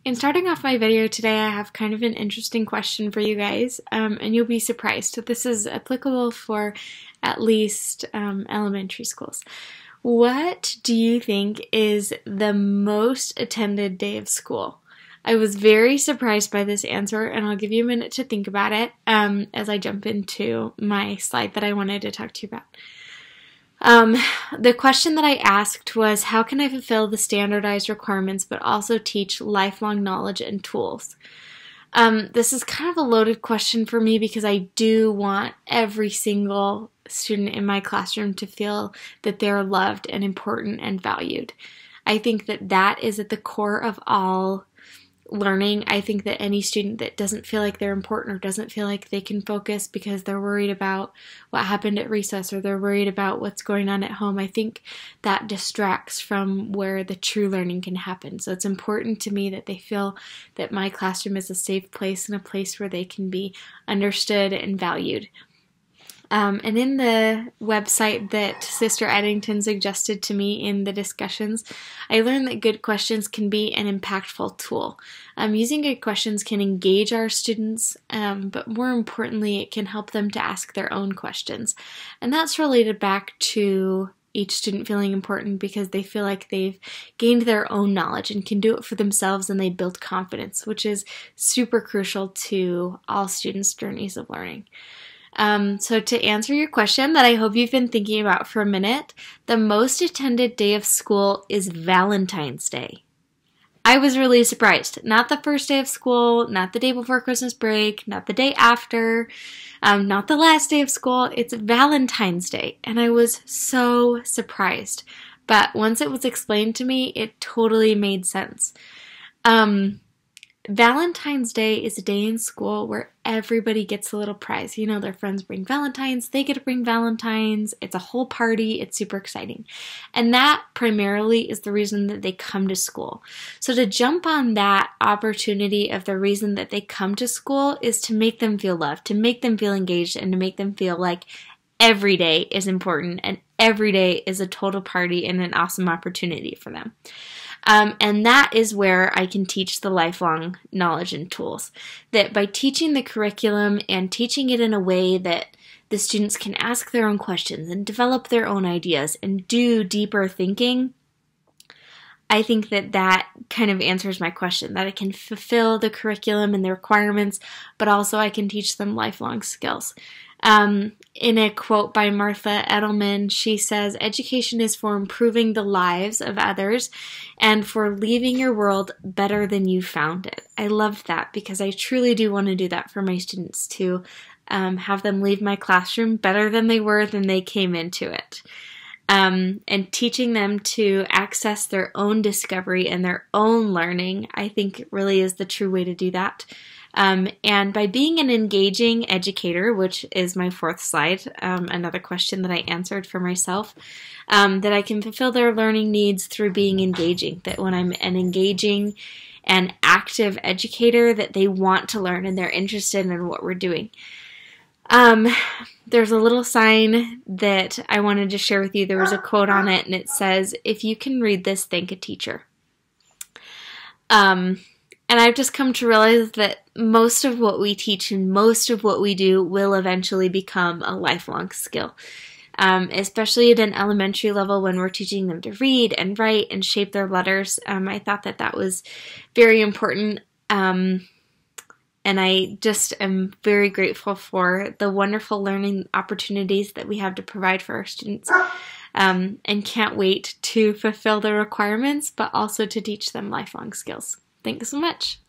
In starting off my video today, I have kind of an interesting question for you guys, and you'll be surprised. This is applicable for at least elementary schools. What do you think is the most attended day of school? I was very surprised by this answer, and I'll give you a minute to think about it as I jump into my slide that I wanted to talk to you about. The question that I asked was, how can I fulfill the standardized requirements but also teach lifelong knowledge and tools? This is kind of a loaded question for me because I do want every single student in my classroom to feel that they're loved and important and valued. I think that that is at the core of all learning. I think that any student that doesn't feel like they're important or doesn't feel like they can focus because they're worried about what happened at recess or they're worried about what's going on at home, I think that distracts from where the true learning can happen. So it's important to me that they feel that my classroom is a safe place and a place where they can be understood and valued. And in the website that Sister Eddington suggested to me in the discussions, I learned that good questions can be an impactful tool. Using good questions can engage our students, but more importantly, it can help them to ask their own questions. And that's related back to each student feeling important because they feel like they've gained their own knowledge and can do it for themselves, and they build confidence, which is super crucial to all students' journeys of learning. So to answer your question that I hope you've been thinking about for a minute, the most attended day of school is Valentine's Day. I was really surprised. Not the first day of school, not the day before Christmas break, not the day after, not the last day of school. It's Valentine's Day, and I was so surprised. But once it was explained to me, it totally made sense. Valentine's Day is a day in school where everybody gets a little prize. You know, their friends bring Valentines, they get to bring Valentines, it's a whole party, it's super exciting. And that primarily is the reason that they come to school. So to jump on that opportunity of the reason that they come to school is to make them feel loved, to make them feel engaged, and to make them feel like every day is important and every day is a total party and an awesome opportunity for them. And that is where I can teach the lifelong knowledge and tools. That by teaching the curriculum and teaching it in a way that the students can ask their own questions and develop their own ideas and do deeper thinking, I think that that kind of answers my question, that I can fulfill the curriculum and the requirements, but also I can teach them lifelong skills. In a quote by Martha Edelman, she says, "Education is for improving the lives of others and for leaving your world better than you found it." I loved that because I truly do want to do that for my students, to have them leave my classroom better than they were than they came into it. And teaching them to access their own discovery and their own learning, I think really is the true way to do that. And by being an engaging educator, which is my fourth slide, another question that I answered for myself, that I can fulfill their learning needs through being engaging, that when I'm an engaging and active educator, that they want to learn and they're interested in what we're doing. There's a little sign that I wanted to share with you. There was a quote on it, and it says, "If you can read this, thank a teacher." And I've just come to realize that most of what we teach and most of what we do will eventually become a lifelong skill, especially at an elementary level when we're teaching them to read and write and shape their letters. I thought that that was very important, and I just am very grateful for the wonderful learning opportunities that we have to provide for our students, and can't wait to fulfill the requirements, but also to teach them lifelong skills. Thanks so much.